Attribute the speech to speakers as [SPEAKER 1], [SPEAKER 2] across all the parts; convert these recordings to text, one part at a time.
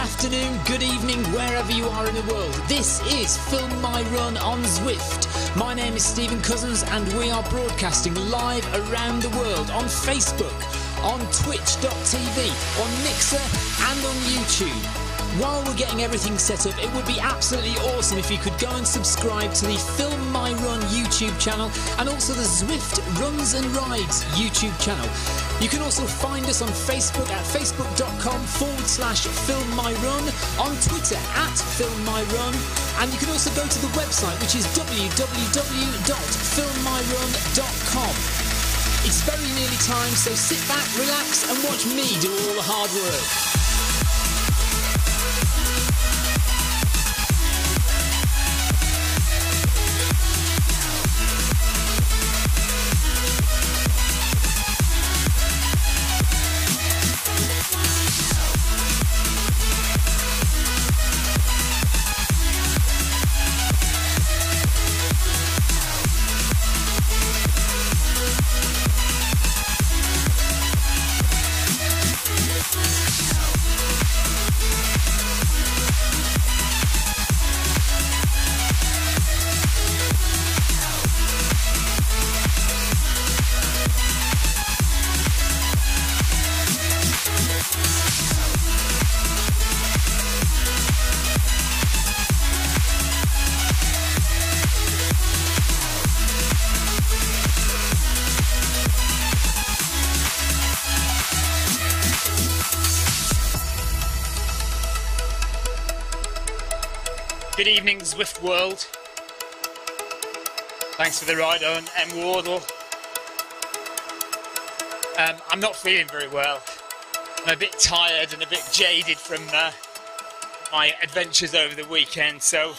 [SPEAKER 1] afternoon, good evening, wherever you are in the world. This is Film My Run on Zwift. My name is Stephen Cousins and we are broadcasting live around the world on Facebook, on twitch.tv, on Mixer and on YouTube. While we're getting everything set up, it would be absolutely awesome if you could go and subscribe to the Film My Run YouTube channel and also the Zwift Runs and Rides YouTube channel. You can also find us on Facebook at facebook.com/FilmMyRun, on Twitter at FilmMyRun, and you can also go to the website, which is www.filmmyrun.com. It's very nearly time, so sit back, relax and watch me do all the hard work.
[SPEAKER 2] Good evening, Zwift world. Thanks for the ride on M. Wardle. I'm not feeling very well. I'm a bit tired and a bit jaded from my adventures over the weekend, so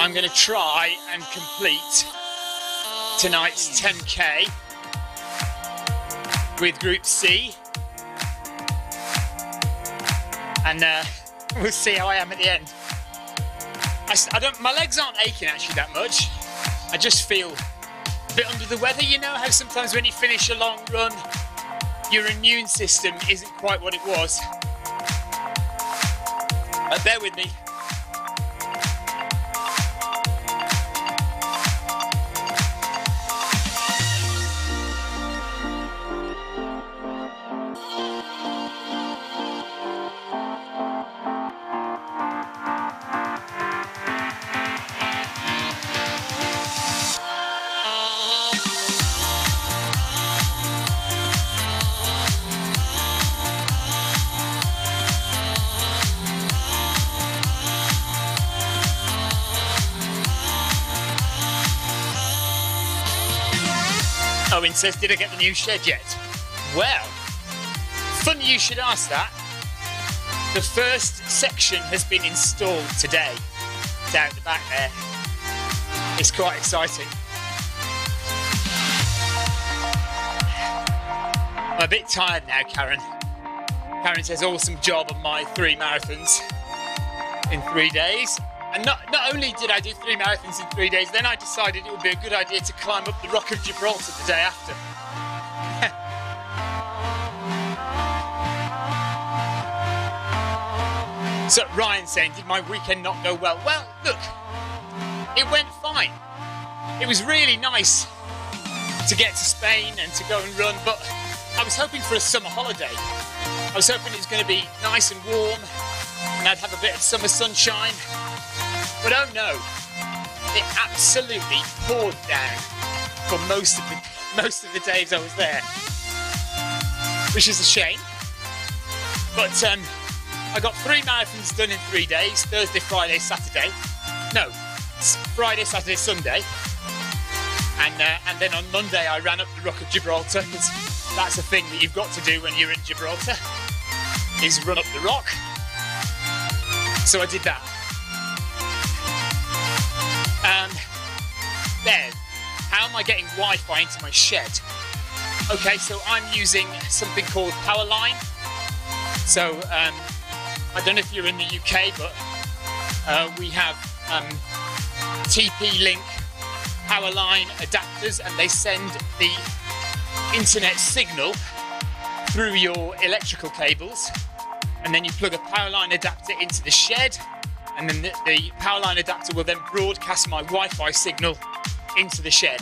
[SPEAKER 2] I'm going to try and complete tonight's 10k with Group C, and we'll see how I am at the end. My legs aren't aching actually that much. I just feel a bit under the weather. You know how sometimes when you finish a long run, your immune system isn't quite what it was. Bear with me. Owen says, did I get the new shed yet? Well, funny you should ask that. The first section has been installed today, down the back there. It's quite exciting. I'm a bit tired now, Karen. Karen says, awesome job on my 3 marathons in 3 days. And not only did I do 3 marathons in 3 days, then I decided it would be a good idea to climb up the Rock of Gibraltar the day after. So Ryan's saying, did my weekend not go well? Well, look, it went fine. It was really nice to get to Spain and to go and run, but I was hoping for a summer holiday. I was hoping it was going to be nice and warm and I'd have a bit of summer sunshine. But oh no, it absolutely poured down for most of the days I was there, which is a shame. But I got 3 marathons done in 3 days: Thursday, Friday, Saturday. No, Friday, Saturday, Sunday. And then on Monday I ran up the Rock of Gibraltar, because that's a thing that you've got to do when you're in Gibraltar, is run up the rock. So I did that. Then, how am I getting Wi-Fi into my shed? Okay, so I'm using something called Powerline. So, I don't know if you're in the UK, but we have TP-Link Powerline adapters, and they send the internet signal through your electrical cables and then you plug a power line adapter into the shed, and then the power line adapter will then broadcast my Wi-Fi signal into the shed.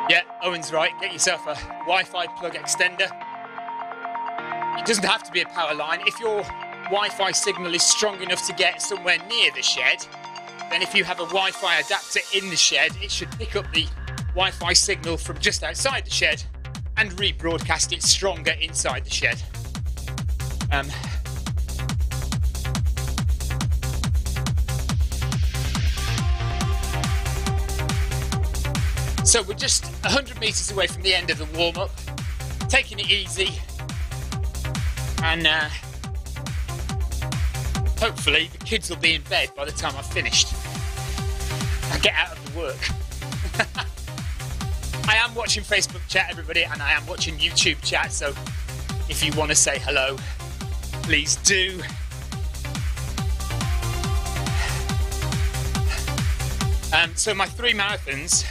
[SPEAKER 2] Yeah, Owen's right, get yourself a Wi-Fi plug extender. It doesn't have to be a power line. If your Wi-Fi signal is strong enough to get somewhere near the shed, then if you have a Wi-Fi adapter in the shed, it should pick up the Wi-Fi signal from just outside the shed and rebroadcast it stronger inside the shed. So we're just 100 metres away from the end of the warm-up, taking it easy, and hopefully the kids will be in bed by the time I've finished. I get out of the work. I am watching Facebook chat, everybody, and I am watching YouTube chat, so if you want to say hello, please do. So my 3 marathons,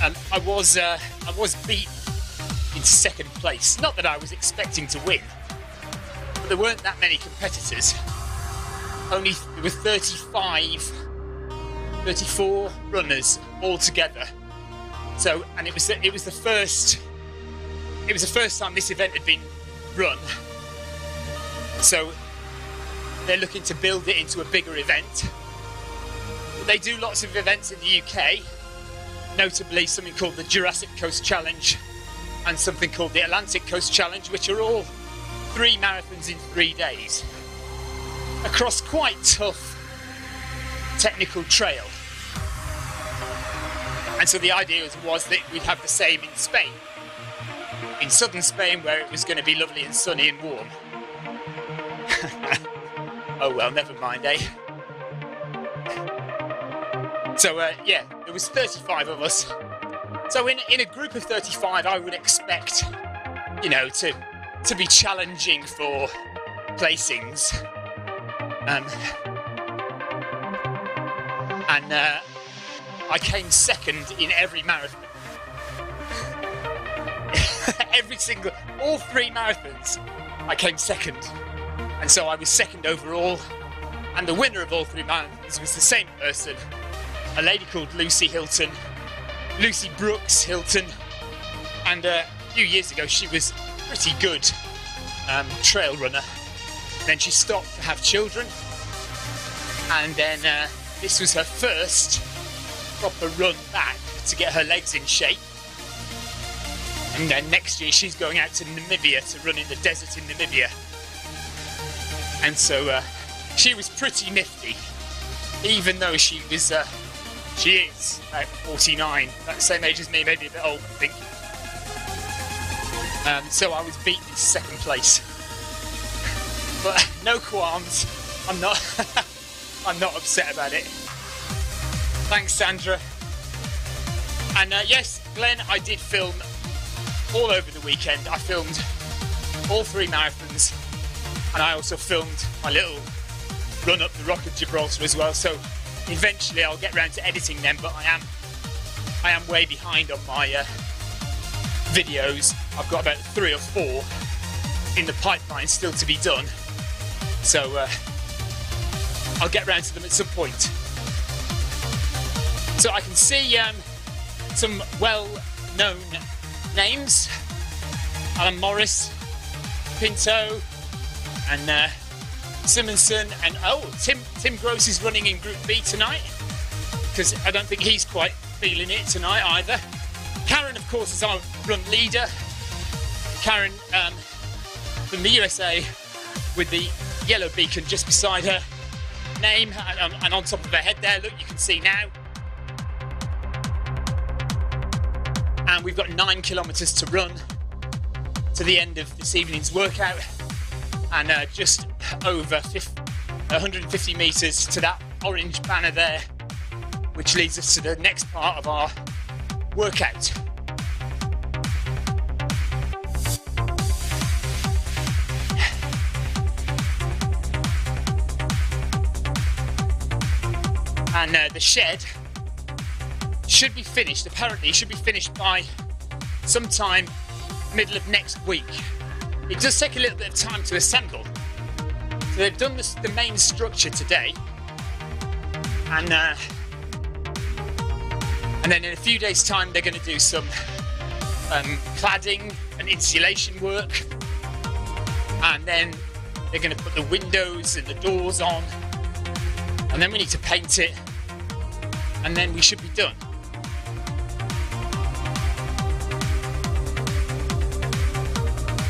[SPEAKER 2] I was beaten into second place. Not that I was expecting to win, but there weren't that many competitors. There were 34 runners altogether. So, and it was the first time this event had been run. So they're looking to build it into a bigger event. They do lots of events in the UK, notably something called the Jurassic Coast Challenge and something called the Atlantic Coast Challenge, which are all 3 marathons in 3 days across quite tough technical trail. And so the idea was that we'd have the same in Spain, in southern Spain, where it was going to be lovely and sunny and warm. Oh well, never mind, eh? So yeah, there was 35 of us. So in a group of 35, I would expect, you know, to be challenging for placings. I came second in every marathon. All 3 marathons, I came second. And so I was second overall. And the winner of all 3 marathons was the same person, a lady called Lucy Brooks Hilton. And a few years ago, she was pretty good trail runner. Then she stopped to have children. And then this was her first proper run back to get her legs in shape. And then next year she's going out to Namibia to run in the desert in Namibia. And so she was pretty nifty, even though she is about 49, about the same age as me, maybe a bit old, I think. So I was beaten in second place. But no qualms, I'm not upset about it. Thanks, Sandra. And yes, Glenn, I did film all over the weekend. I filmed all 3 marathons, and I also filmed my little run up the Rock of Gibraltar as well. So eventually I'll get round to editing them, but I am way behind on my videos. I've got about 3 or 4 in the pipeline still to be done. So I'll get round to them at some point. So I can see some well-known names: Alan Morris, Pinto, and Simonson, and Tim Gross is running in Group B tonight, because I don't think he's quite feeling it tonight either. Karen, of course, is our run leader. Karen from the USA, with the yellow beacon just beside her name and on top of her head there. Look, you can see now. And we've got 9 kilometres to run to the end of this evening's workout, and just over 150 metres to that orange banner there, which leads us to the next part of our workout. And the shed should be finished, apparently should be finished by sometime middle of next week. It does take a little bit of time to assemble. So they've done the main structure today, and then in a few days' time they're going to do some cladding and insulation work, and then they're going to put the windows and the doors on, and then we need to paint it, and then we should be done.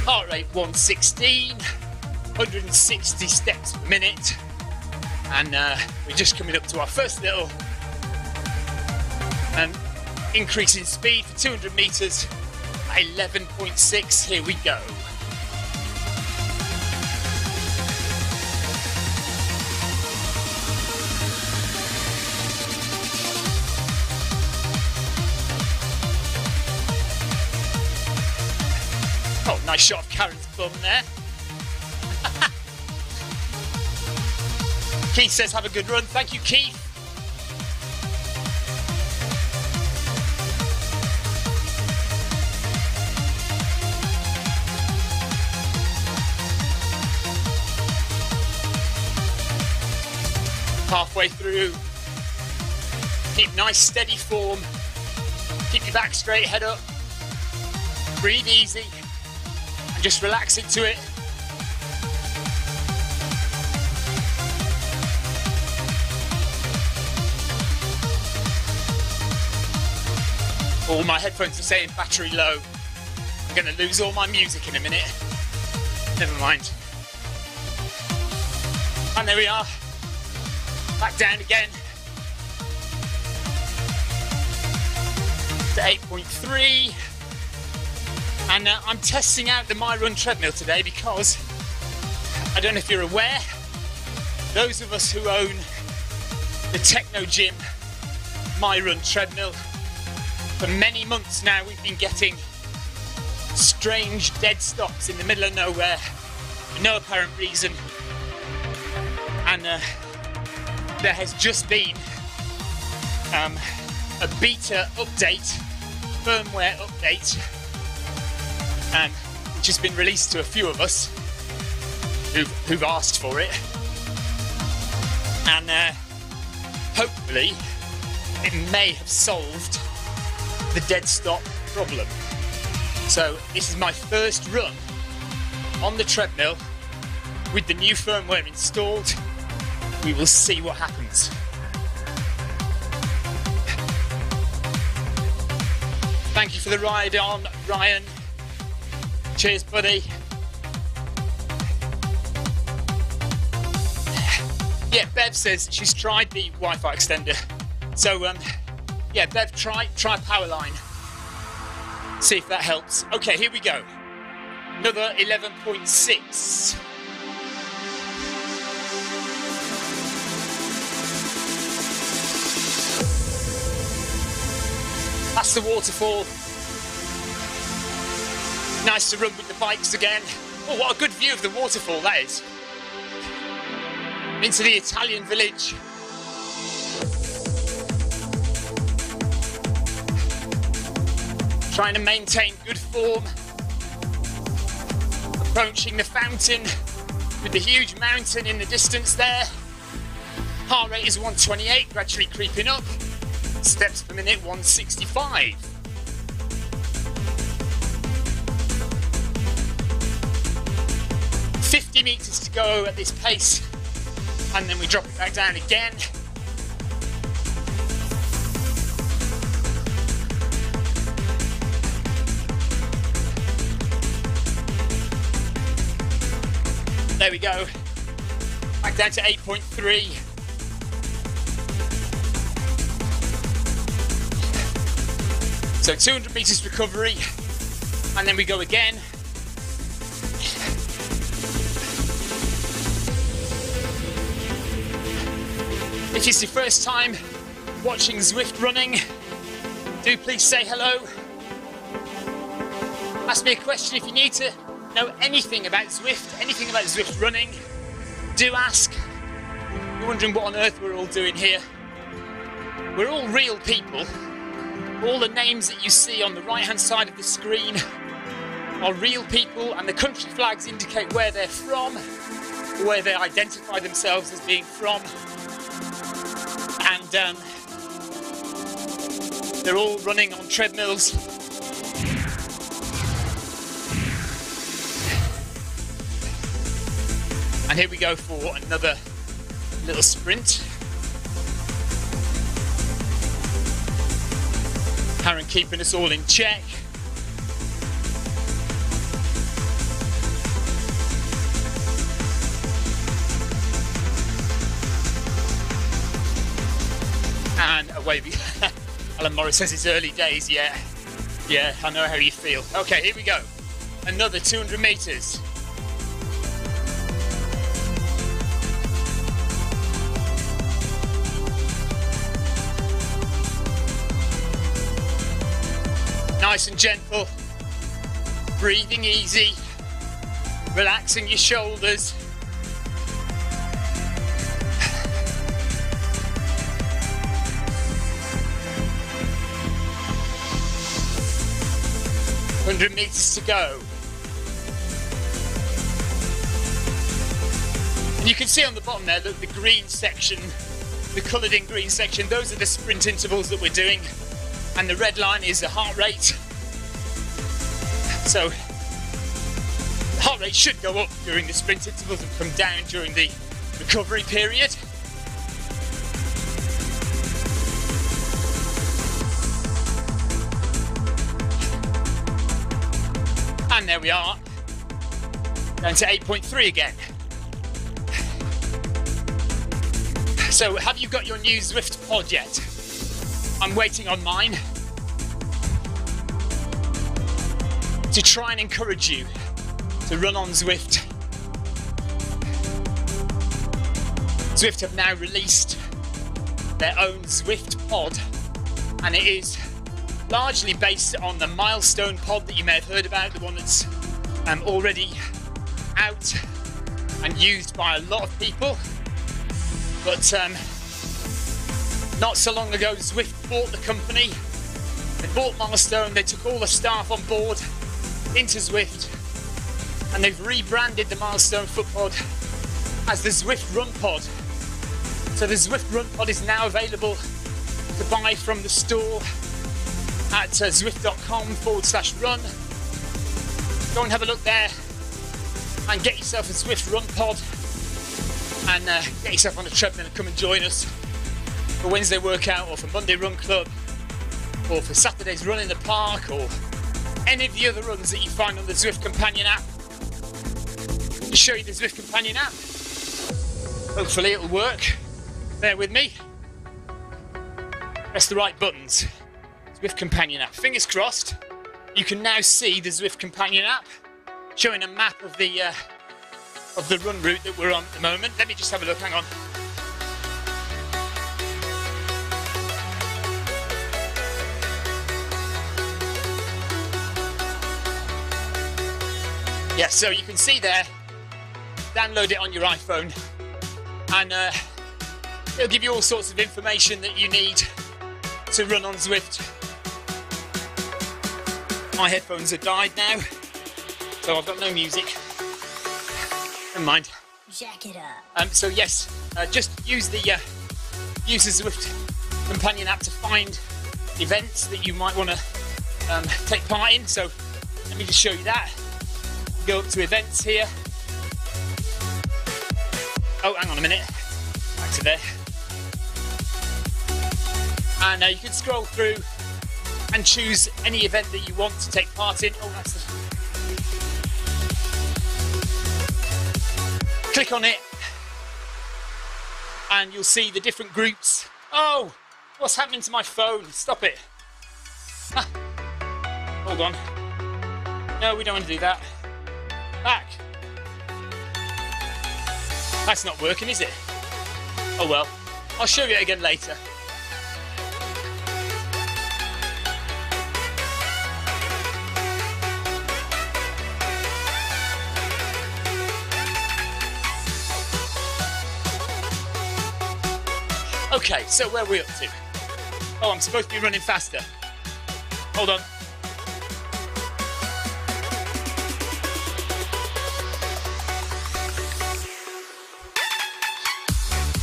[SPEAKER 2] Heart rate 116, 160 steps per minute, and we're just coming up to our first little increase in speed for 200 metres at 11.6. Here we go. Oh, nice shot of Karen's bum there. Keith says, have a good run. Thank you, Keith. Halfway through. Keep nice steady form. Keep your back straight, head up. Breathe easy. And just relax into it. Oh, my headphones are saying battery low. I'm going to lose all my music in a minute. Never mind. And there we are. Back down again. To 8.3. And I'm testing out the MyRun treadmill today because, I don't know if you're aware, those of us who own the Techno Gym MyRun treadmill, for many months now we've been getting strange dead stops in the middle of nowhere for no apparent reason, and there has just been a beta update, firmware update, which has been released to a few of us who've asked for it, and hopefully it may have solved the dead stop problem. So this is my first run on the treadmill with the new firmware installed. We will see what happens. Thank you for the ride on, Ryan. Cheers, buddy. Yeah, Bev says she's tried the Wi-Fi extender. So, yeah, Bev, try Powerline. See if that helps. Okay, here we go. Another 11.6. Past the waterfall. Nice to run with the bikes again. Oh, what a good view of the waterfall that is. Into the Italian village. Trying to maintain good form. Approaching the fountain with the huge mountain in the distance there. Heart rate is 128, gradually creeping up. Steps per minute, 165. $50 meters to go at this pace, and then we drop it back down again. There we go. Back down to 8.3. So 200 meters recovery, and then we go again. If it's your first time watching Zwift running, do please say hello. Ask me a question if you need to know anything about Zwift, anything about Zwift running. Do ask. You're wondering what on earth we're all doing here. We're all real people All the names that you see on the right-hand side of the screen are real people, and the country flags indicate where they're from, where they identify themselves as being from. And they're all running on treadmills. And here we go for another little sprint. Karen keeping us all in check. And away we go. Alan Morris says it's early days, yeah. Yeah, I know how you feel. Okay, here we go. Another 200 metres. Nice and gentle, breathing easy, relaxing your shoulders. "100 metres to go." And you can see on the bottom there, look, the green section, the coloured in green section, those are the sprint intervals that we're doing. And the red line is the heart rate. So the heart rate should go up during the sprint intervals and come down during the recovery period. And there we are, down to 8.3 again. So have you got your new Zwift pod yet? I'm waiting on mine to try and encourage you to run on Zwift. Zwift have now released their own Zwift pod, and it is largely based on the Milestone pod that you may have heard about, the one that's already out and used by a lot of people. But not so long ago, Zwift bought the company. They bought Milestone, they took all the staff on board into Zwift, and they've rebranded the Milestone foot pod as the Zwift Run Pod. So the Zwift Run Pod is now available to buy from the store at zwift.com/run. Go and have a look there and get yourself a Zwift Run Pod and get yourself on a treadmill and come and join us for Wednesday workout, or for Monday run club, or for Saturday's run in the park, or any of the other runs that you find on the Zwift Companion app. I'll show you the Zwift Companion app. Hopefully it'll work. Bear with me. Press the right buttons. Zwift Companion app. Fingers crossed. You can now see the Zwift Companion app showing a map of the run route that we're on at the moment. Let me just have a look. Hang on. Yeah, so you can see there, download it on your iPhone, and it'll give you all sorts of information that you need to run on Zwift. My headphones have died now, so I've got no music. Never mind.
[SPEAKER 3] Jack it up.
[SPEAKER 2] So yes, just use the Zwift Companion app to find events that you might want to take part in. So let me just show you that. Go up to events here. Oh, hang on a minute. Back to there. And you can scroll through and choose any event that you want to take part in. Oh, that's the... Click on it and you'll see the different groups. Oh, what's happening to my phone? Stop it. Ah. Hold on. No, we don't want to do that. Back. That's not working, is it? Oh well, I'll show you it again later. Okay, so where are we up to? Oh, I'm supposed to be running faster. Hold on.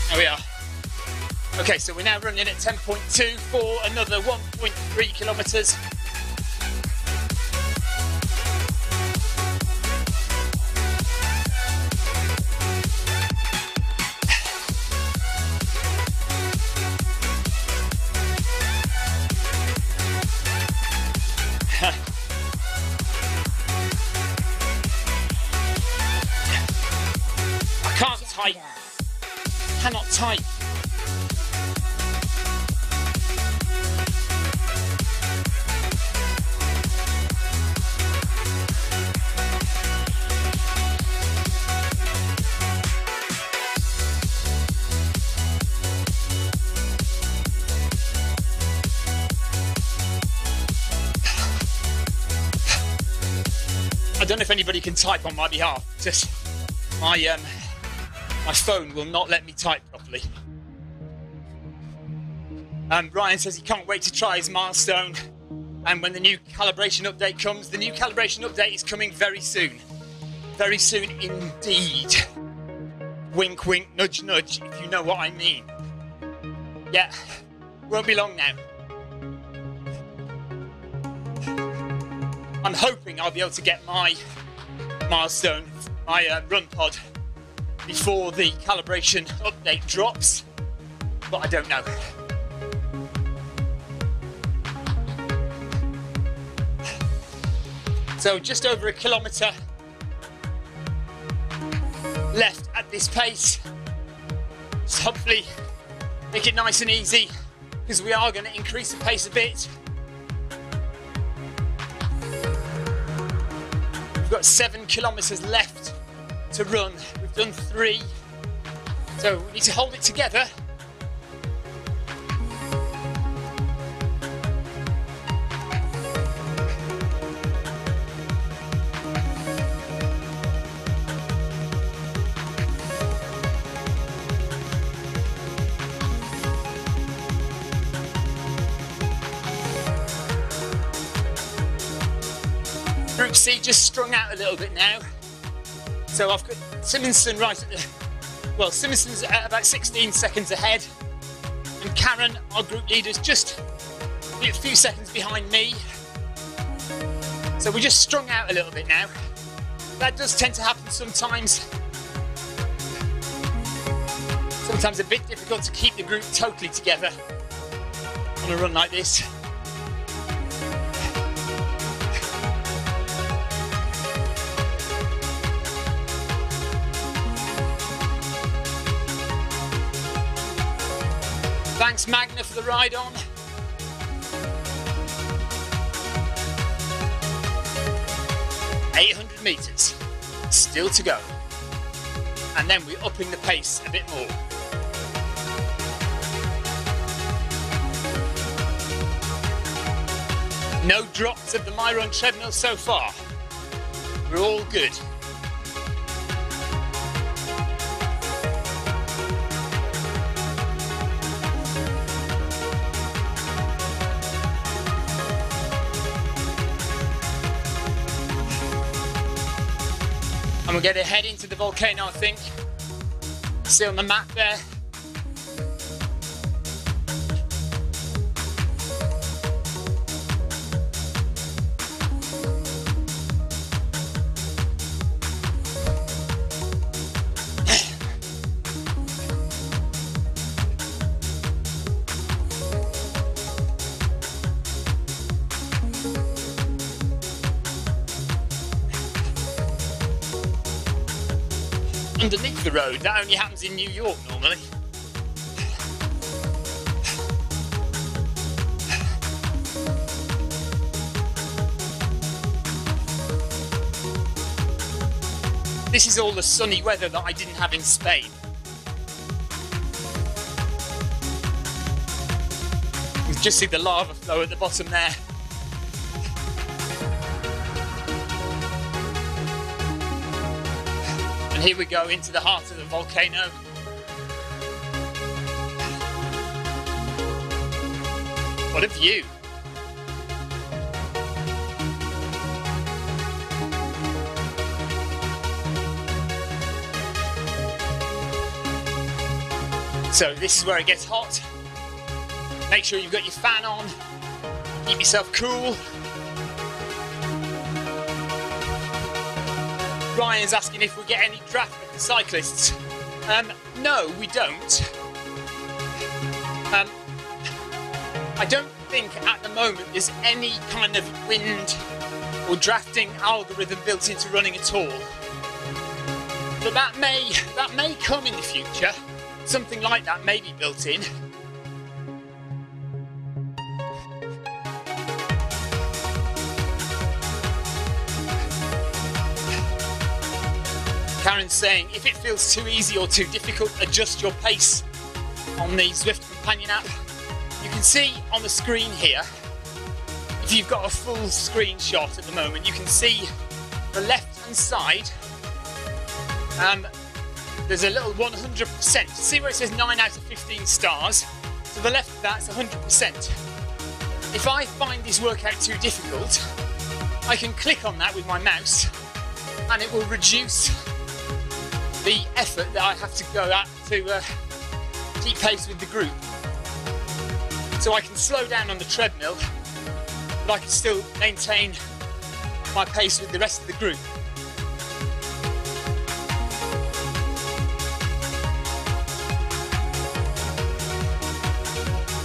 [SPEAKER 2] There we are. Okay, so we're now running at 10.2 for another 1.3 kilometres. I can't type. Cannot type. I don't know if anybody can type on my behalf. Just my phone will not let me type properly. Ryan says he can't wait to try his milestone, and when the new calibration update comes, the new calibration update is coming very soon. Very soon indeed. Wink wink, nudge nudge, if you know what I mean. Yeah, won't be long now. I'm hoping I'll be able to get my milestone, my run pod, before the calibration update drops, but I don't know. So just over a kilometre left at this pace. So hopefully make it nice and easy, because we are going to increase the pace a bit. We've got 7 kilometres left to run. We've done 3, so we need to hold it together. Group C just strung out a little bit now. So I've got Simonson right at the... Well, Simonson's at about 16 seconds ahead. And Karen, our group leader, is just a few seconds behind me. So we're just strung out a little bit now. That does tend to happen sometimes. Sometimes a bit difficult to keep the group totally together on a run like this. Thanks Magna for the ride on. $800 metres still to go, and then we're upping the pace a bit more. No drops of the MyRun treadmill so far. We're all good. And we're going to head into the volcano, I think. See on the map there. Underneath the road, that only happens in New York normally. This is all the sunny weather that I didn't have in Spain. You can just see the lava flow at the bottom there. And here we go into the heart of the volcano. What a view. So this is where it gets hot. Make sure you've got your fan on. Keep yourself cool. Ryan's asking if we get any draft of the cyclists. No, we don't. I don't think at the moment there's any kind of wind or drafting algorithm built into running at all. But that may come in the future. Something like that may be built in. Karen's saying, if it feels too easy or too difficult, adjust your pace on the Zwift companion app. You can see on the screen here, if you've got a full screenshot at the moment, you can see the left hand side, there's a little 100%. See where it says 9 out of 15 stars? To the left of that's 100%. If I find this workout too difficult, I can click on that with my mouse and it will reduce the effort that I have to go at to keep pace with the group. So I can slow down on the treadmill, but I can still maintain my pace with the rest of the group.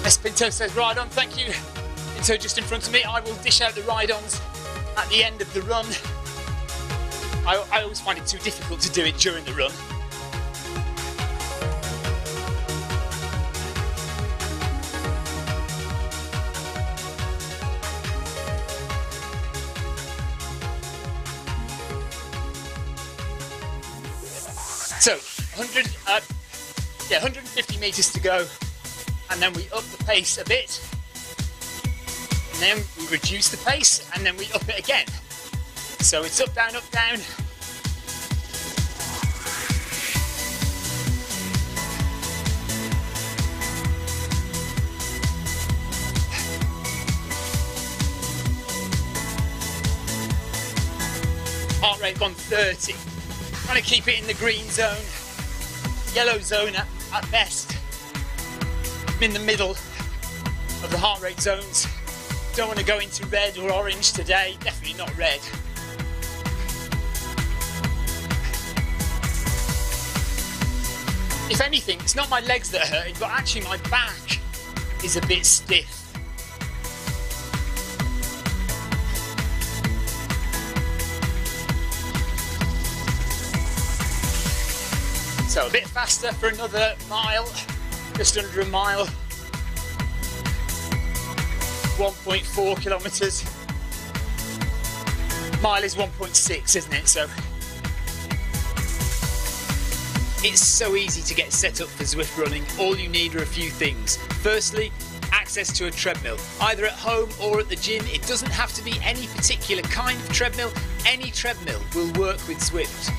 [SPEAKER 2] S. Pinto says, ride on, thank you. Pinto just in front of me. I will dish out the ride-ons at the end of the run. I always find it too difficult to do it during the run. So, 150 metres to go, and then we up the pace a bit, and then we reduce the pace, and then we up it again. So it's up, down, up, down. Heart rate 130. Trying to keep it in the green zone, yellow zone at best. I'm in the middle of the heart rate zones. Don't want to go into red or orange today, definitely not red. If anything, it's not my legs that are hurting, but actually my back is a bit stiff. So a bit faster for another mile, just under a mile. 1.4 kilometres. Mile is 1.6, isn't it? So it's so easy to get set up for Zwift running. All you need are a few things. Firstly, access to a treadmill, either at home or at the gym. It doesn't have to be any particular kind of treadmill. Any treadmill will work with Zwift.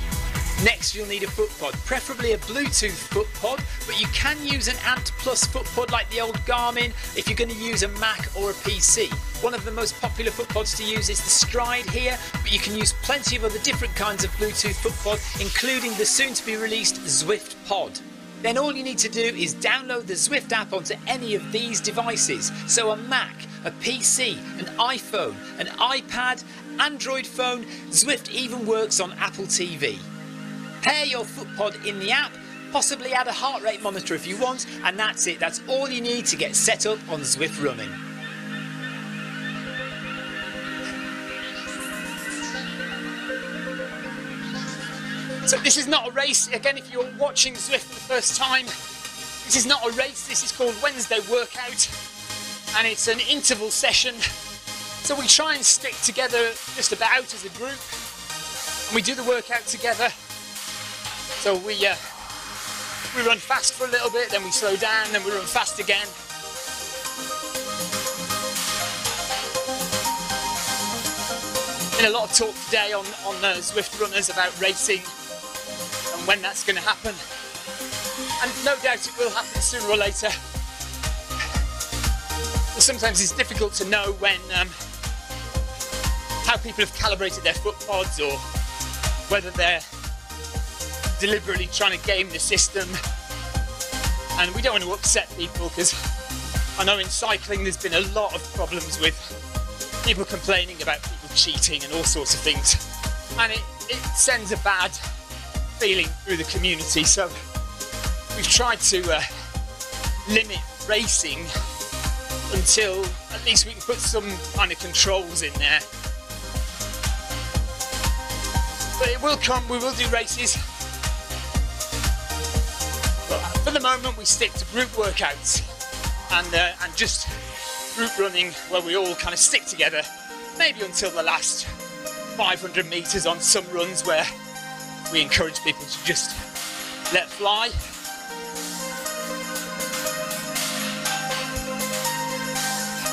[SPEAKER 2] Next, you'll need a foot pod, preferably a Bluetooth foot pod, but you can use an Ant Plus foot pod like the old Garmin if you're going to use a Mac or a PC. One of the most popular foot pods to use is the Stride here, but you can use plenty of other different kinds of Bluetooth foot pod, including the soon-to-be released Zwift Pod. Then all you need to do is download the Zwift app onto any of these devices. So a Mac, a PC, an iPhone, an iPad, Android phone, Zwift even works on Apple TV. Pair your foot pod in the app, possibly add a heart rate monitor if you want, and that's it. That's all you need to get set up on Zwift running. So this is not a race. Again, if you're watching Zwift for the first time, this is not a race. This is called Wednesday Workout, and it's an interval session. So we try and stick together just about as a group, and we do the workout together. So we run fast for a little bit, then we slow down, then we run fast again. Been a lot of talk today on Zwift runners about racing and when that's going to happen. And no doubt it will happen sooner or later. But sometimes it's difficult to know when how people have calibrated their foot pods, or whether they're deliberately trying to game the system. And we don't want to upset people, because I know in cycling there's been a lot of problems with people complaining about people cheating and all sorts of things. And it sends a bad feeling through the community. So we've tried to limit racing until at least we can put some kind of controls in there. But it will come, we will do races. But for the moment we stick to group workouts and just group running where we all kind of stick together, maybe until the last 500 metres on some runs where we encourage people to just let fly.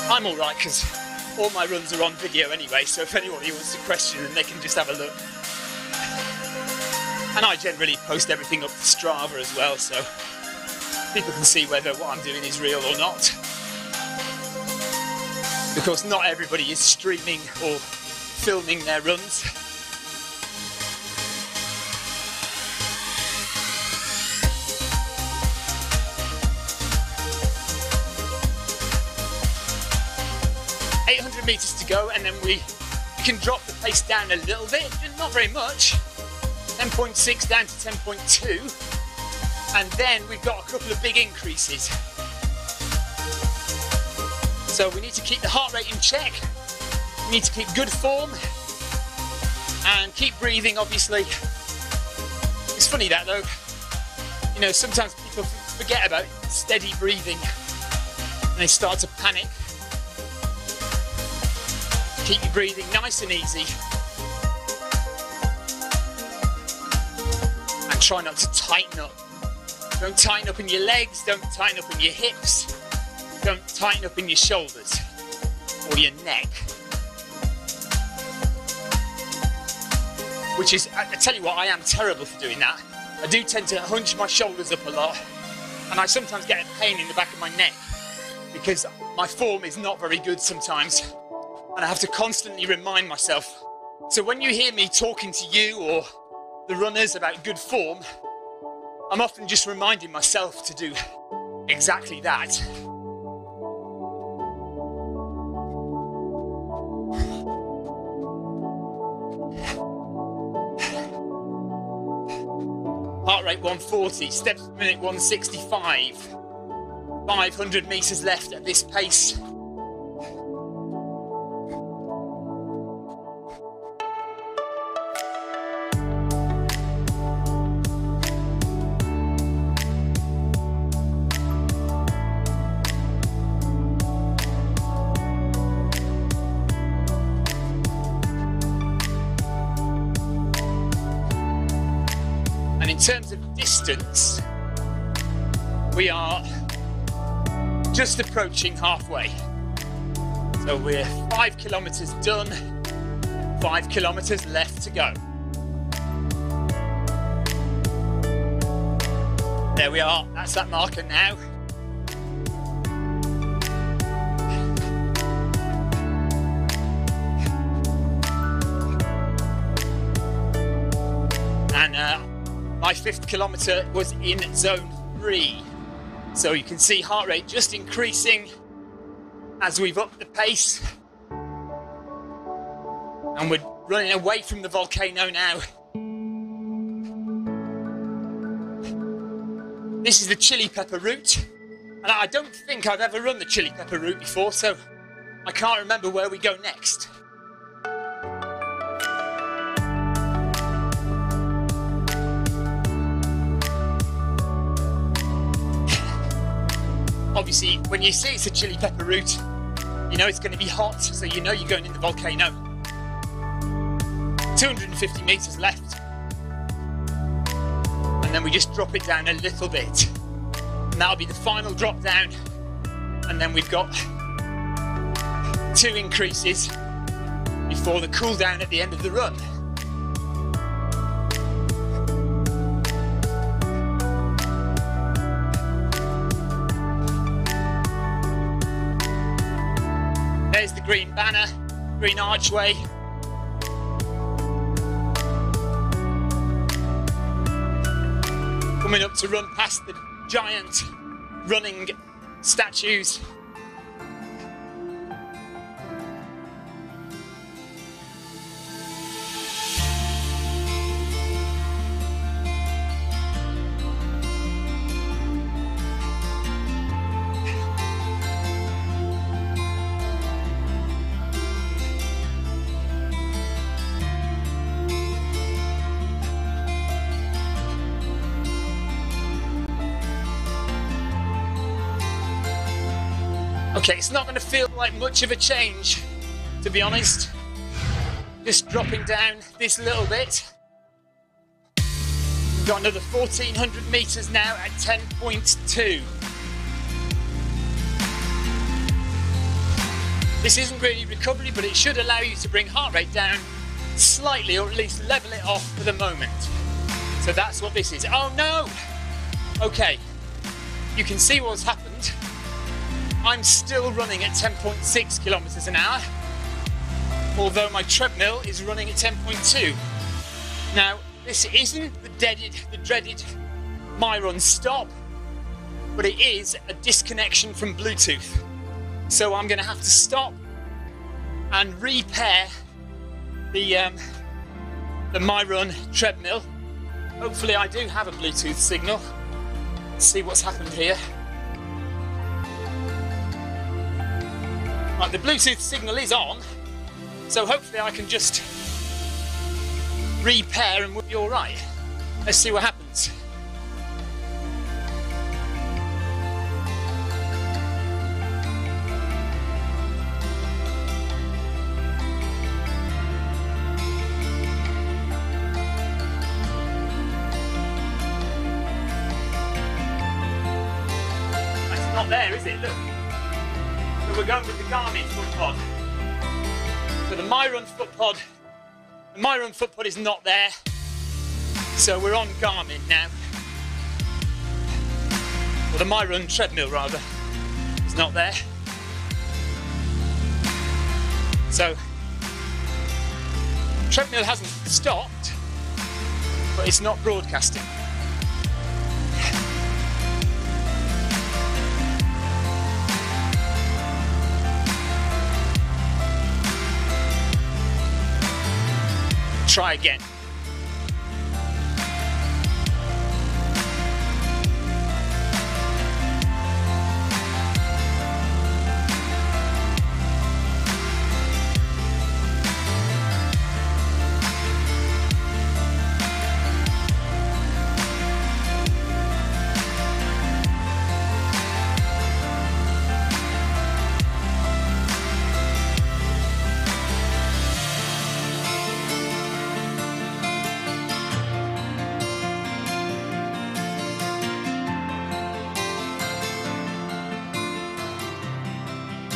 [SPEAKER 2] I'm alright because all my runs are on video anyway, so if anybody wants to question them, they can just have a look. And I generally post everything up to Strava as well, so people can see whether what I'm doing is real or not. Because not everybody is streaming or filming their runs. Meters to go, and then we can drop the pace down a little bit, not very much, 10.6 down to 10.2, and then we've got a couple of big increases. So we need to keep the heart rate in check, we need to keep good form, and keep breathing, obviously. It's funny that though, you know, sometimes people forget about steady breathing and they start to panic. Keep your breathing nice and easy. And try not to tighten up. Don't tighten up in your legs, don't tighten up in your hips, don't tighten up in your shoulders or your neck. Which is, I tell you what, I am terrible for doing that. I do tend to hunch my shoulders up a lot, and I sometimes get a pain in the back of my neck because my form is not very good sometimes. And I have to constantly remind myself. So when you hear me talking to you or the runners about good form, I'm often just reminding myself to do exactly that. Heart rate 140, steps per minute 165. 500 metres left at this pace. In terms of distance, we are just approaching halfway. So we're 5 kilometres done, 5 kilometres left to go. There we are, that's that marker now. And my 5th kilometre was in zone 3. So you can see heart rate just increasing as we've upped the pace. And we're running away from the volcano now. This is the chili pepper route. And I don't think I've ever run the chili pepper route before, so I can't remember where we go next. Obviously, when you see it's a chili pepper route, you know it's going to be hot, so you know you're going in the volcano. 250 metres left. And then we just drop it down a little bit. And that'll be the final drop down. And then we've got 2 increases before the cool down at the end of the run. There's the green banner, green archway. Coming up to run past the giant running statues. Okay, it's not going to feel like much of a change, to be honest. Just dropping down this little bit. We've got another 1400 meters now at 10.2. This isn't really recovery, but it should allow you to bring heart rate down slightly, or at least level it off for the moment. So that's what this is. Oh no! Okay, you can see what's happened. I'm still running at 10.6 kilometers an hour, although my treadmill is running at 10.2. Now, this isn't the dreaded My Run stop, but it is a disconnection from Bluetooth. So I'm going to have to stop and repair the My Run treadmill. Hopefully I do have a Bluetooth signal. Let's see what's happened here. Right, the Bluetooth signal is on, so hopefully I can just repair and we'll be all right. Let's see what happens. That's not there, is it? Look. So we're going with the Garmin foot pod. So the My Run foot pod is not there. So we're on Garmin now. Or the My Run treadmill rather is not there. So treadmill hasn't stopped, but it's not broadcasting. Try again.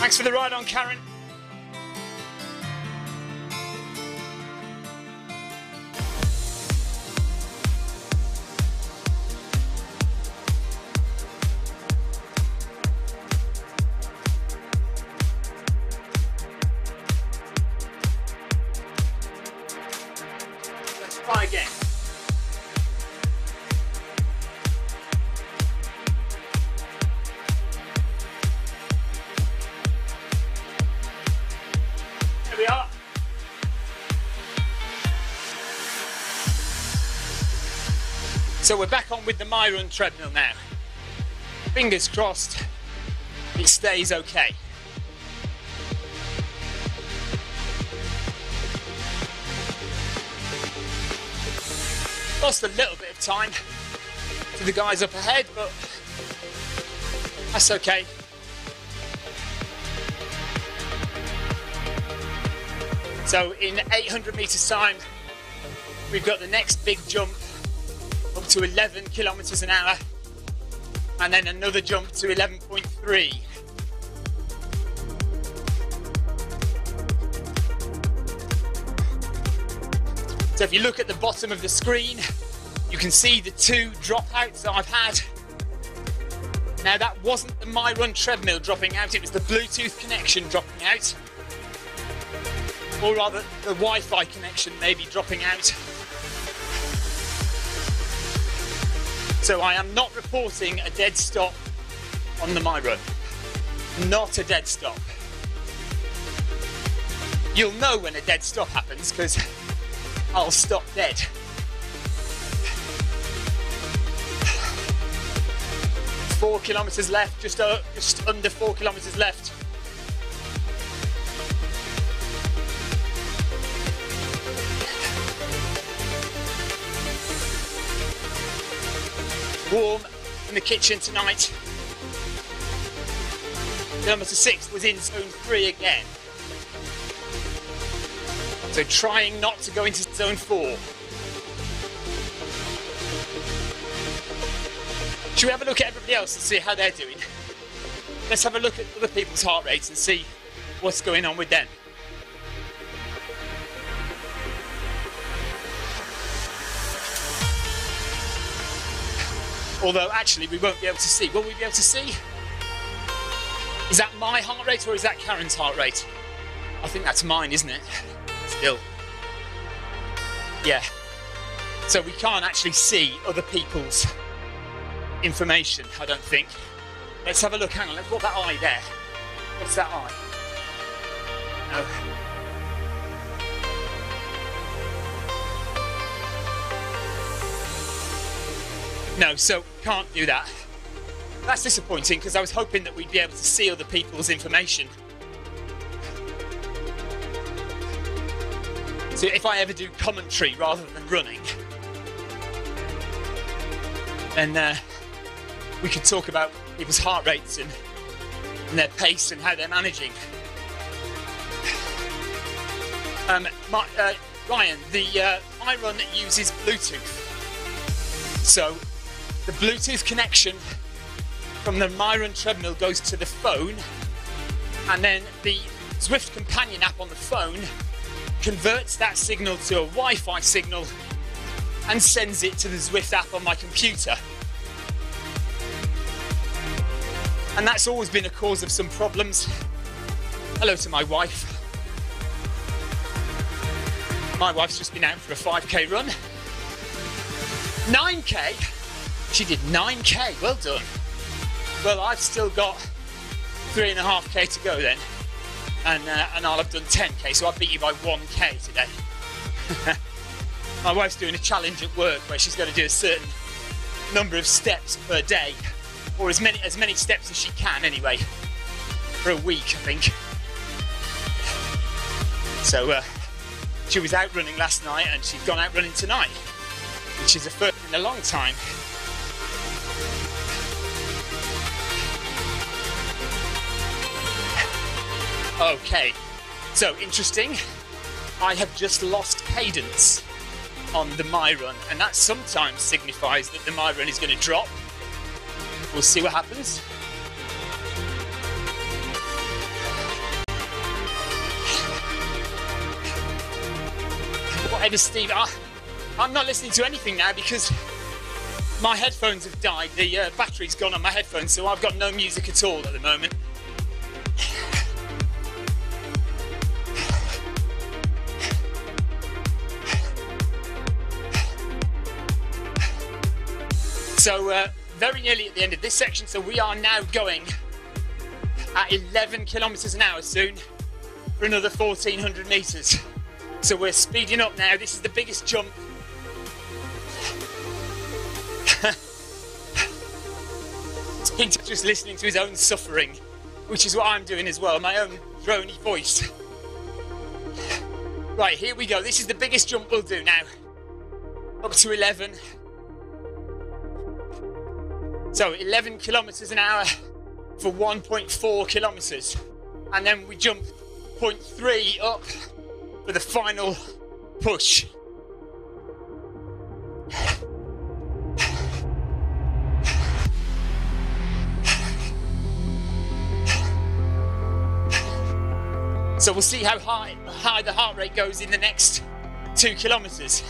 [SPEAKER 2] Thanks for the ride on, Karen. Let's try again. We are. So we're back on with the My Run treadmill now. Fingers crossed it stays okay. Lost a little bit of time to the guys up ahead, but that's okay. So in 800 meters time, we've got the next big jump up to 11 kilometers an hour, and then another jump to 11.3. So if you look at the bottom of the screen, you can see the two dropouts that I've had. Now that wasn't the My Run treadmill dropping out, it was the Bluetooth connection dropping out. Or rather, the Wi-Fi connection may be dropping out. So I am not reporting a dead stop on the My Run. Not a dead stop. You'll know when a dead stop happens because I'll stop dead. Four kilometres left, just under 4 kilometres left. Warm in the kitchen tonight. Kilometre 6 was in zone 3 again. So trying not to go into zone 4. Should we have a look at everybody else and see how they're doing? Let's have a look at other people's heart rates and see what's going on with them. Although actually we won't be able to see. Will we be able to see? Is that my heart rate or is that Karen's heart rate? I think that's mine, isn't it? Still. Yeah. So we can't actually see other people's information, I don't think. Let's have a look. Hang on, let's put that eye there. What's that eye? No. No, so can't do that. That's disappointing because I was hoping that we'd be able to see other people's information. So if I ever do commentary rather than running, then we could talk about people's heart rates and their pace and how they're managing. Ryan, the My Run uses Bluetooth. So the Bluetooth connection from the My Run treadmill goes to the phone, and then the Zwift companion app on the phone converts that signal to a Wi-Fi signal and sends it to the Zwift app on my computer. And that's always been a cause of some problems. Hello to my wife. My wife's just been out for a 5k run. 9k? She did 9k, well done. Well, I've still got 3.5k to go then. And I'll have done 10k, so I beat you by 1k today. My wife's doing a challenge at work where she's going to do a certain number of steps per day, or as many steps as she can anyway, for a week, I think. So she was out running last night and she's gone out running tonight, which is a first in a long time. Okay, so interesting. I have just lost cadence on the My Run, and that sometimes signifies that the My Run is going to drop. We'll see what happens. Whatever, Steve. I'm not listening to anything now because my headphones have died. The battery's gone on my headphones, so I've got no music at all at the moment. So very nearly at the end of this section, so we are now going at 11 kilometres an hour soon for another 1400 metres. So we're speeding up now. This is the biggest jump. Peter's just listening to his own suffering, which is what I'm doing as well, my own drony voice. Right, here we go. This is the biggest jump we'll do now. Up to 11. So 11 kilometres an hour for 1.4 kilometres. And then we jump 0.3 up for the final push. So we'll see how high the heart rate goes in the next 2 kilometres.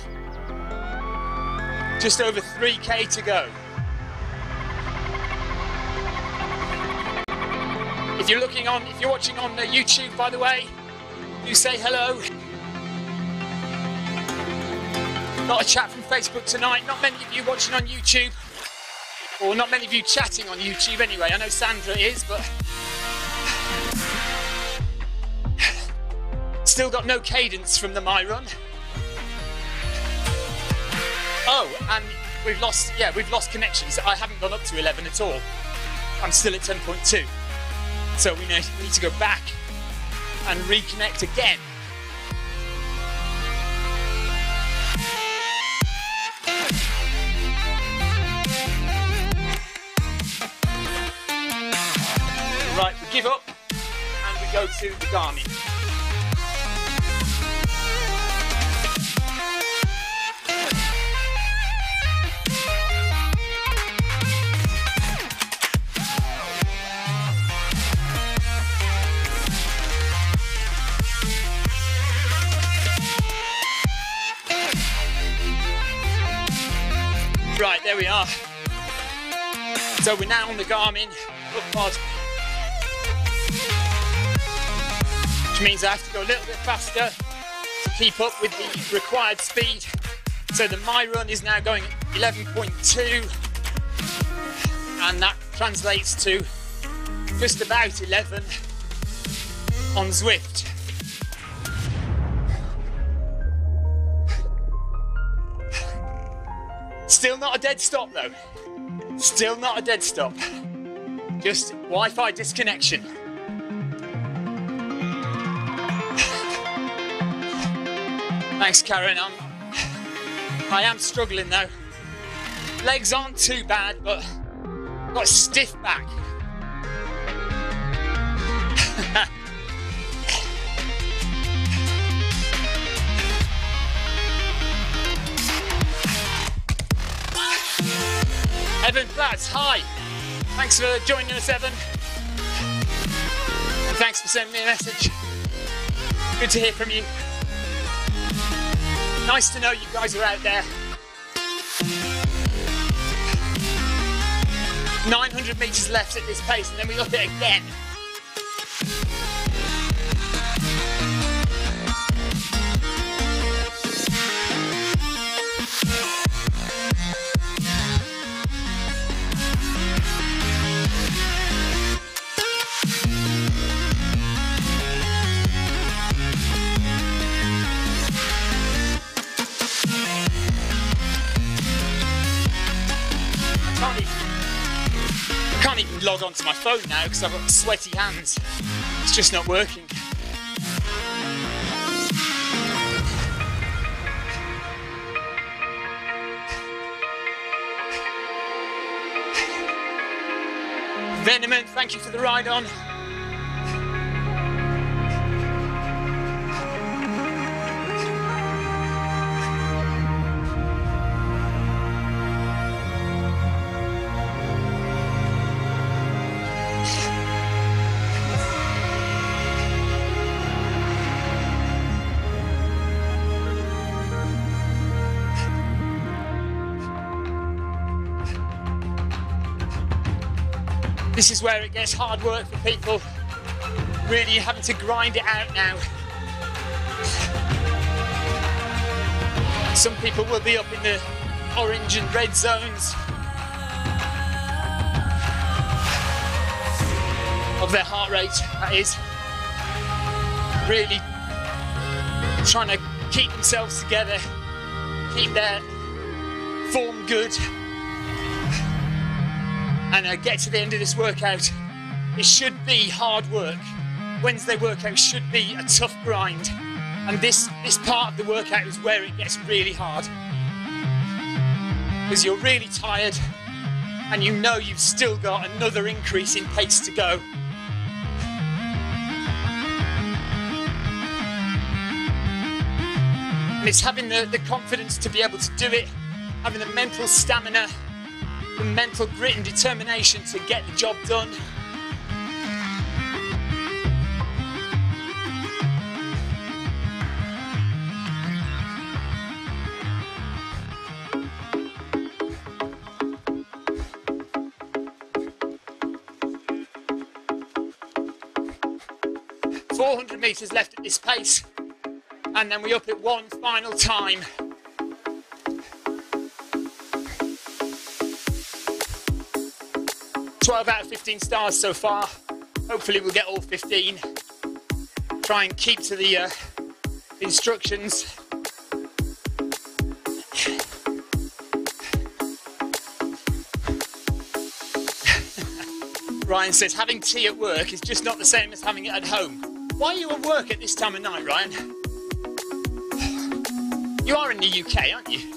[SPEAKER 2] Just over 3k to go. If you're watching on YouTube, by the way, do say hello. Not a chat from Facebook tonight. Not many of you watching on YouTube. or not many of you chatting on YouTube anyway. I know Sandra is, but still got no cadence from the My Run. Oh, and we've lost connections. I haven't gone up to 11 at all. I'm still at 10.2. So we need to go back and reconnect again. Right, we give up and we go to the Garmin. Right, there we are. So we're now on the Garmin foot pod, which means I have to go a little bit faster to keep up with the required speed. So the My Run is now going at 11.2, and that translates to just about 11 on Zwift. Still not a dead stop though. Still not a dead stop. Just Wi-Fi disconnection. Thanks, Karen. I am struggling though. Legs aren't too bad, but I've got a stiff back. Evan Platts, hi. Thanks for joining us, Evan. And thanks for sending me a message. Good to hear from you. Nice to know you guys are out there. 900 metres left at this pace, and then we up it again. I can't even log onto my phone now because I've got sweaty hands. It's just not working. Venomant, thank you for the ride on. This is where it gets hard work for people, really having to grind it out now. Some people will be up in the orange and red zones of their heart rate, that is. Really trying to keep themselves together, keep their form good. And get to the end of this workout. It should be hard work. Wednesday workout should be a tough grind. And this part of the workout is where it gets really hard. Because you're really tired and you know you've still got another increase in pace to go. And it's having the confidence to be able to do it, having the mental stamina, the mental grit and determination to get the job done. .400 metres left at this pace, and then we up it one final time. 12 out of 15 stars so far. Hopefully we'll get all 15. Try and keep to the instructions. Ryan says, having tea at work is just not the same as having it at home. Why are you at work at this time of night, Ryan? You are in the UK, aren't you?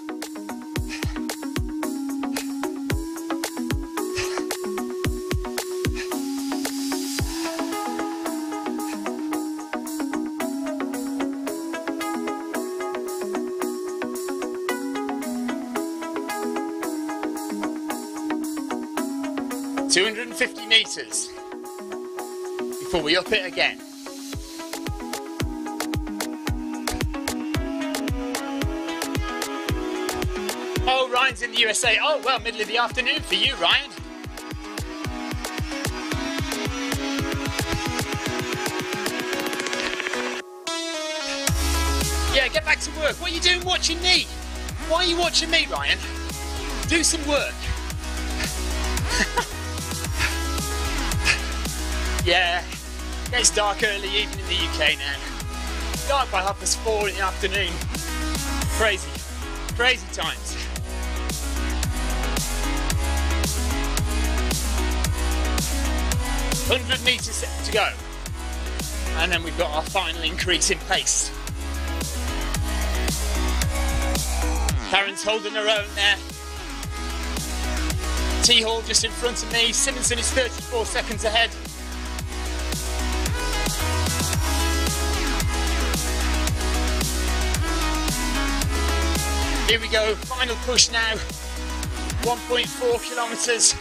[SPEAKER 2] ...250 metres before we up it again. Oh, Ryan's in the USA. Oh, well, middle of the afternoon for you, Ryan. Yeah, get back to work. What are you doing watching me? Why are you watching me, Ryan? Do some work. Yeah, it's dark early even in the UK now. Dark by 4:30 in the afternoon. Crazy, crazy times. ...100 metres to go. And then we've got our final increase in pace. Karen's holding her own there. T-Hall just in front of me. Simonson is 34 seconds ahead. Here we go, final push now, 1.4 kilometres.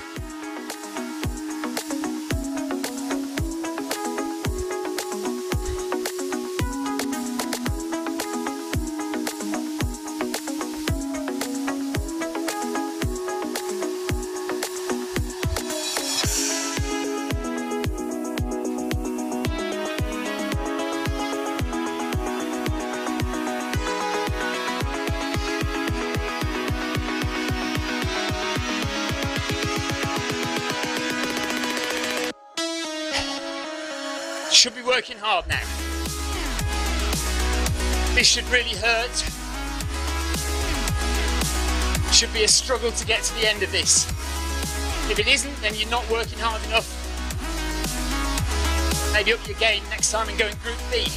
[SPEAKER 2] Should be working hard now. This should really hurt. Should be a struggle to get to the end of this. If it isn't, then you're not working hard enough. Maybe up your game next time and go in Group B.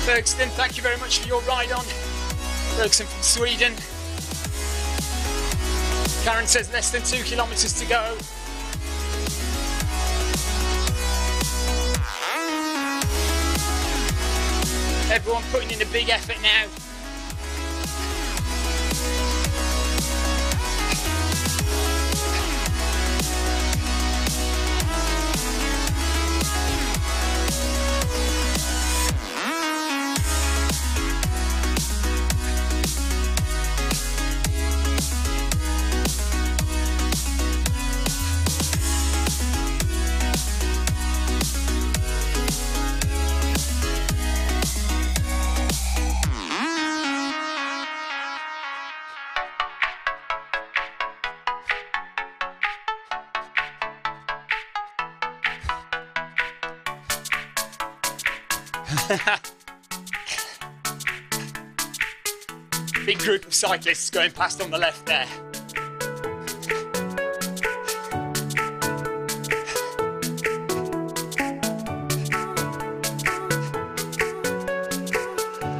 [SPEAKER 2] Ferguson, thank you very much for your ride on. Ferguson from Sweden. Karen says less than 2 kilometres to go. Everyone putting in a big effort now. Big group of cyclists going past on the left there.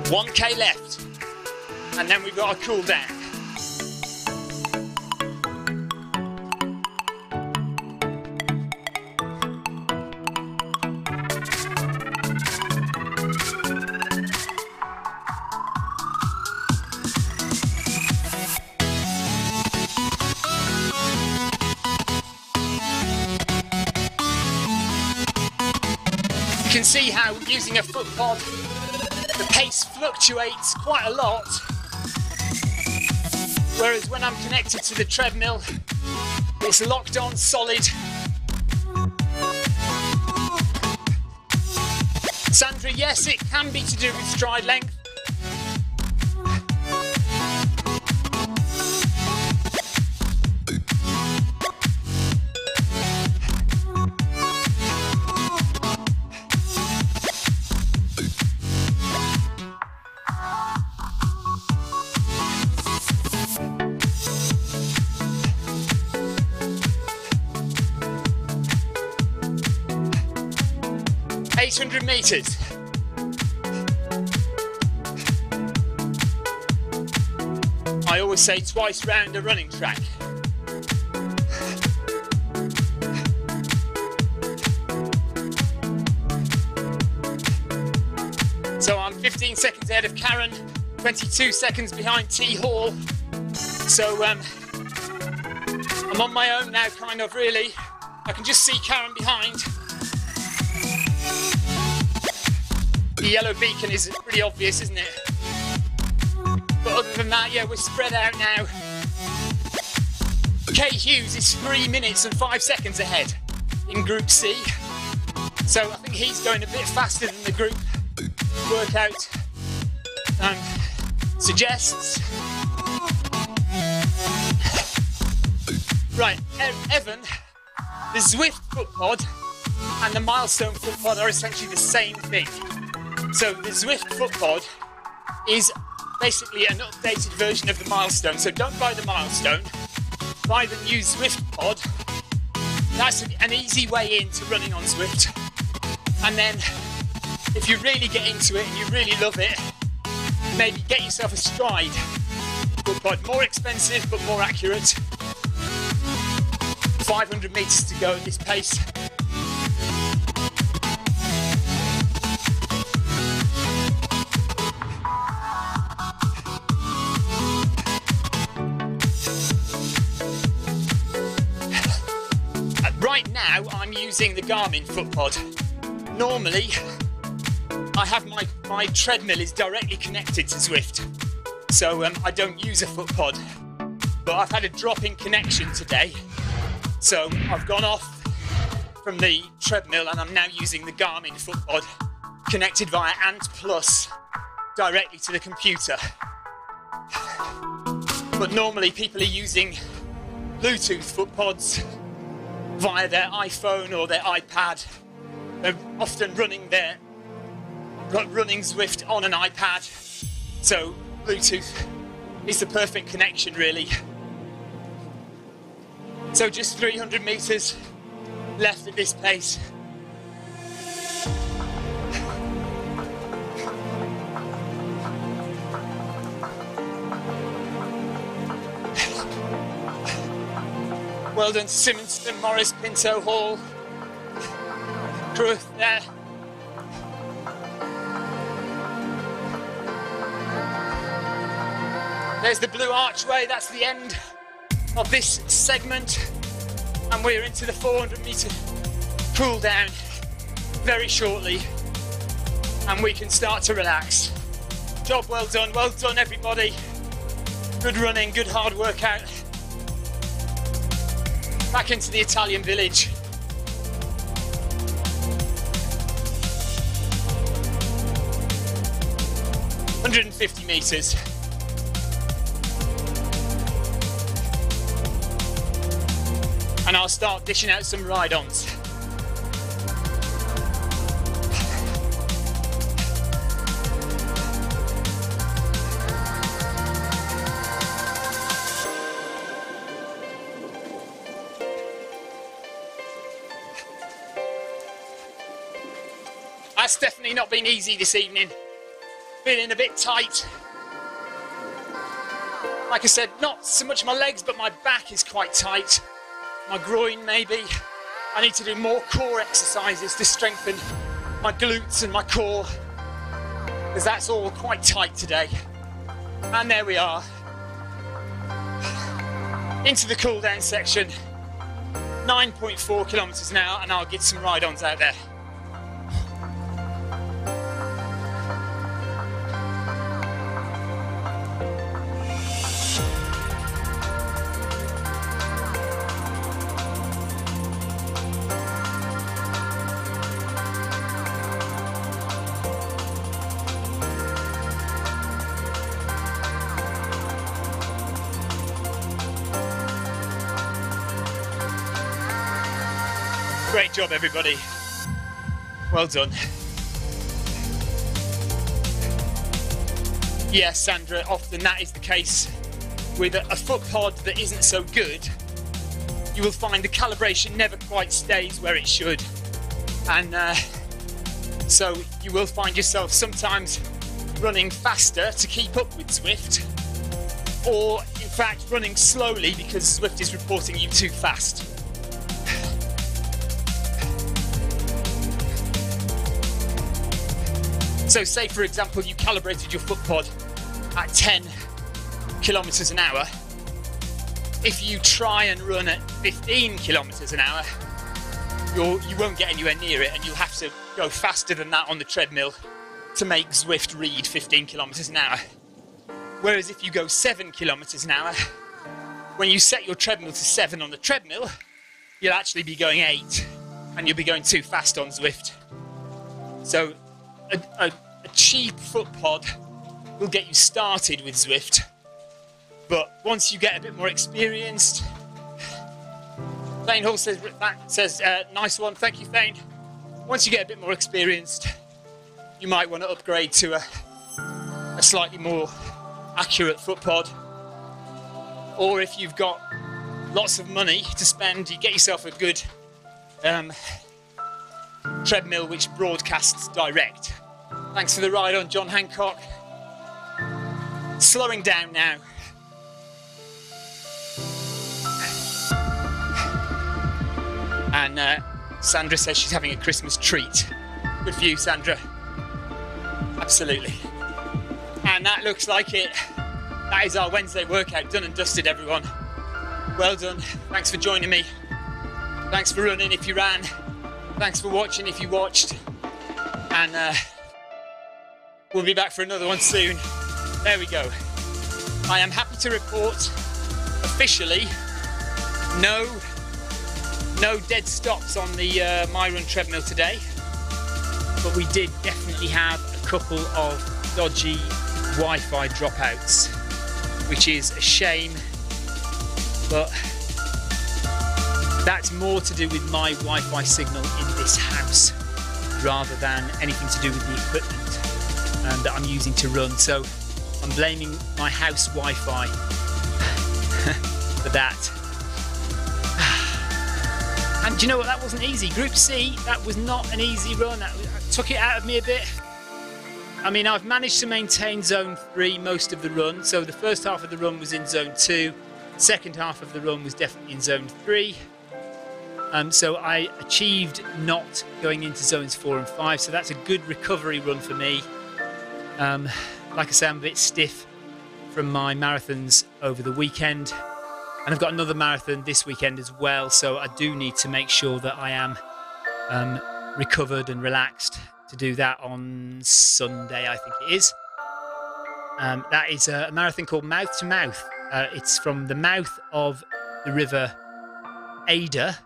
[SPEAKER 2] $1K left, and then we've got a cool down. You can see how using a foot pod, the pace fluctuates quite a lot, whereas when I'm connected to the treadmill, it's locked on solid. Sandra, yes, it can be to do with stride length. 800 metres. I always say twice round a running track. So I'm 15 seconds ahead of Karen, 22 seconds behind T Hall. So I'm on my own now, kind of, really. I can just see Karen behind. The yellow beacon is pretty obvious, isn't it? But other than that, yeah, we're spread out now. Kay Hughes is 3 minutes and 5 seconds ahead in Group C. So I think he's going a bit faster than the group workout suggests. Right, Evan, the Zwift foot pod and the milestone foot pod are essentially the same thing. So the Zwift foot pod is basically an updated version of the milestone. So don't buy the milestone, buy the new Zwift pod. That's an easy way into running on Zwift. And then if you really get into it and you really love it, maybe get yourself a Stride foot pod. More expensive but more accurate. 500 metres to go at this pace. Right now I'm using the Garmin foot pod. Normally I have my treadmill is directly connected to Zwift, so I don't use a foot pod, but I've had a drop in connection today, so I've gone off from the treadmill and I'm now using the Garmin foot pod connected via Ant Plus directly to the computer. But normally people are using Bluetooth foot pods via their iPhone or their iPad. They're often running Zwift on an iPad, so Bluetooth is the perfect connection, really. So just 300 metres left at this pace. Well done to Simonson, Morris, Pinto, Hall, Cruth there. There's the blue archway, that's the end of this segment, and we're into the 400 metre cool down very shortly, and we can start to relax. Job well done everybody. Good running, good hard workout. Back into the Italian village. ...150 metres. And I'll start dishing out some ride-ons. That's definitely not been easy this evening. Feeling a bit tight. Like I said, not so much my legs, but my back is quite tight. My groin, maybe. I need to do more core exercises to strengthen my glutes and my core, because that's all quite tight today. And there we are. Into the cool down section. 9.4 kilometres now, and I'll get some ride-ons out there. Great job, everybody. Well done. Yes, Sandra, often that is the case with a foot pod that isn't so good. You will find the calibration never quite stays where it should. And So you will find yourself sometimes running faster to keep up with Zwift, or in fact running slowly because Zwift is reporting you too fast. So say for example you calibrated your foot pod at 10 kilometers an hour. If you try and run at 15 kilometers an hour, you won't get anywhere near it, and you'll have to go faster than that on the treadmill to make Zwift read 15 kilometers an hour. Whereas if you go 7 kilometers an hour, when you set your treadmill to 7 on the treadmill, you'll actually be going 8, and you'll be going too fast on Zwift. So a cheap foot pod will get you started with Zwift, but once you get a bit more experienced, Thane Hall says, nice one, thank you Thane. Once you get a bit more experienced, you might want to upgrade to a slightly more accurate foot pod, or if you've got lots of money to spend, you get yourself a good treadmill which broadcasts direct. Thanks for the ride on, John Hancock. Slowing down now. And Sandra says she's having a Christmas treat. Good for you, Sandra. Absolutely. And that looks like it. That is our Wednesday workout done and dusted, everyone. Well done. Thanks for joining me. Thanks for running if you ran. Thanks for watching if you watched. And we'll be back for another one soon. There we go. I am happy to report officially no dead stops on the MyRun treadmill today, but we did definitely have a couple of dodgy Wi-Fi dropouts, which is a shame, but that's more to do with my Wi-Fi signal in this house rather than anything to do with the equipment that I'm using to run. So I'm blaming my house Wi-Fi for that. And do you know what? That wasn't easy. Group C, that was not an easy run. That took it out of me a bit. I mean, I've managed to maintain zone 3 most of the run. So the first half of the run was in zone 2. The second half of the run was definitely in zone 3. So I achieved not going into zones 4 and 5. So that's a good recovery run for me. Like I say, I'm a bit stiff from my marathons over the weekend. And I've got another marathon this weekend as well, so I do need to make sure that I am recovered and relaxed to do that on Sunday, I think it is. That is a marathon called Mouth to Mouth. It's from the mouth of the river Ada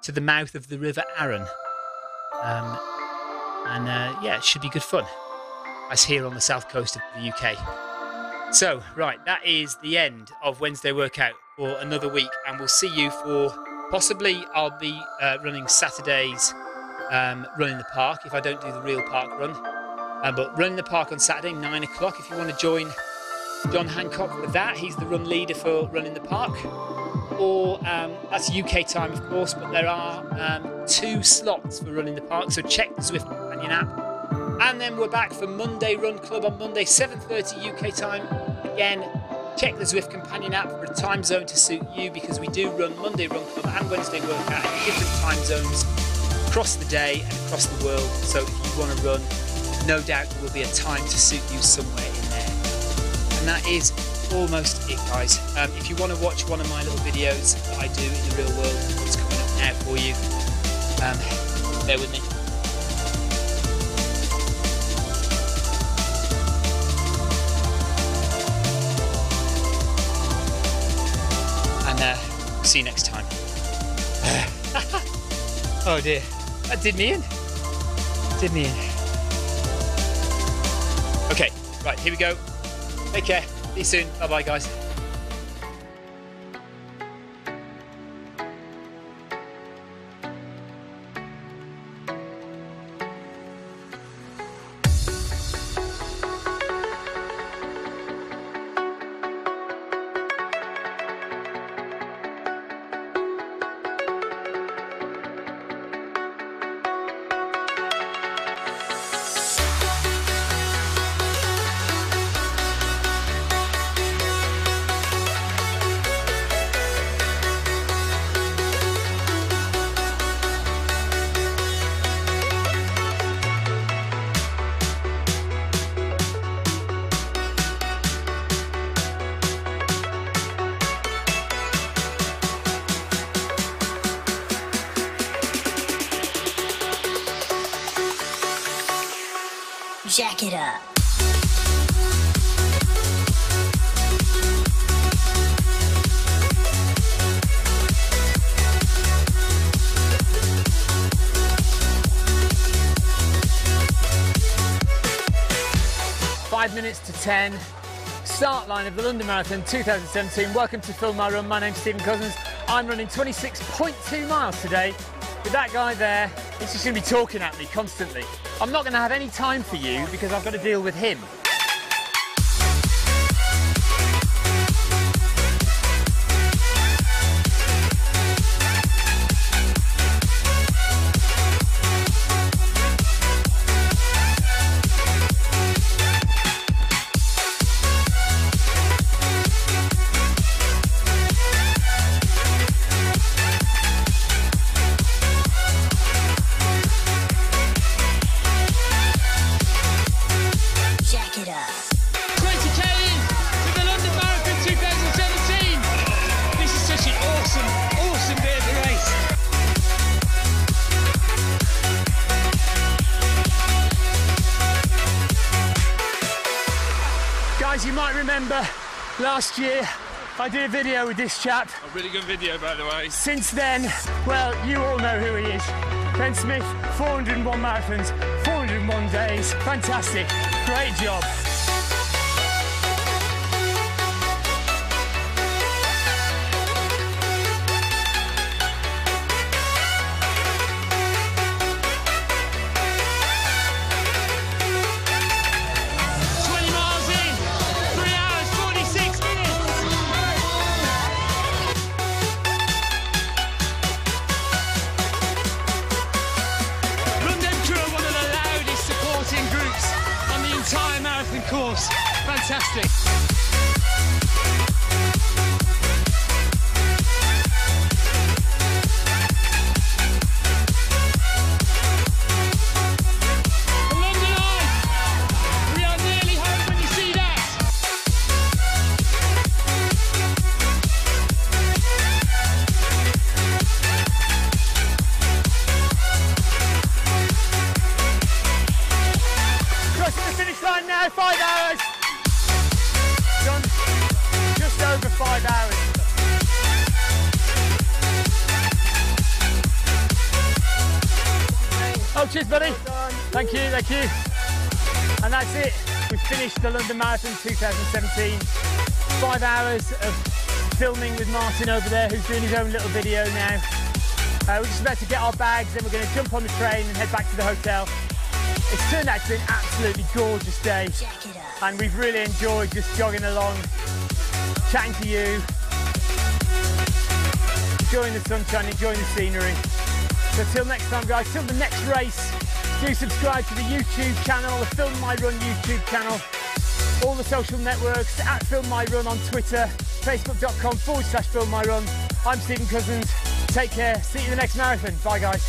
[SPEAKER 2] to the mouth of the river Arun. Yeah, it should be good fun. That's here on the south coast of the UK. So, right, that is the end of Wednesday workout for another week, and we'll see you for possibly I'll be running Saturdays, running the park if I don't do the real park run. But running the park on Saturday, 9 o'clock, if you want to join John Hancock for that. He's the run leader for running the park. Or that's UK time, of course, but there are 2 slots for running the park, so check the Zwift companion app. And then we're back for Monday Run Club on Monday, 7:30 UK time. Again, check the Zwift companion app for a time zone to suit you, because we do run Monday Run Club and Wednesday workout in different time zones across the day and across the world. So if you want to run, no doubt there will be a time to suit you somewhere in there. And that is almost it, guys. If you want to watch one of my little videos that I do in the real world, it's coming up now for you. Bear with me. See you next time. Oh dear, that did me in. Did me in. Okay, right, here we go. Take care. See you soon. Bye bye, guys.
[SPEAKER 3] Jack it up.
[SPEAKER 1] Five minutes to 10, start line of the London Marathon 2017. Welcome to Film My Run. My name's Stephen Cousins. I'm running 26.2 miles today. With that guy there, he's just going to be talking at me constantly. I'm not going to have any time for you because I've got to deal with him. You might remember last year I did a video with this chap.
[SPEAKER 4] A really good video, by the way.
[SPEAKER 1] Since then, well, you all know who he is. Ben Smith, 401 marathons, 401 days. Fantastic. Great job. Entire marathon course. Fantastic. The London Eye. We are nearly home when you see that. Crossing the finish line now, 5 hours. Done just over 5 hours. Oh, cheers, buddy. Thank you, thank you. And that's it. We've finished the London Marathon 2017. 5 hours of filming with Martin over there, who's doing his own little video now. We're just about to get our bags, then we're going to jump on the train and head back to the hotel. It's turned out to be an absolutely gorgeous day, and we've really enjoyed just jogging along, chatting to you, enjoying the sunshine, enjoying the scenery. So till next time, guys, till the next race, do subscribe to the YouTube channel, the Film My Run YouTube channel, all the social networks, at Film My Run on Twitter, facebook.com/Film My Run. I'm Stephen Cousins. Take care. See you in the next marathon. Bye, guys.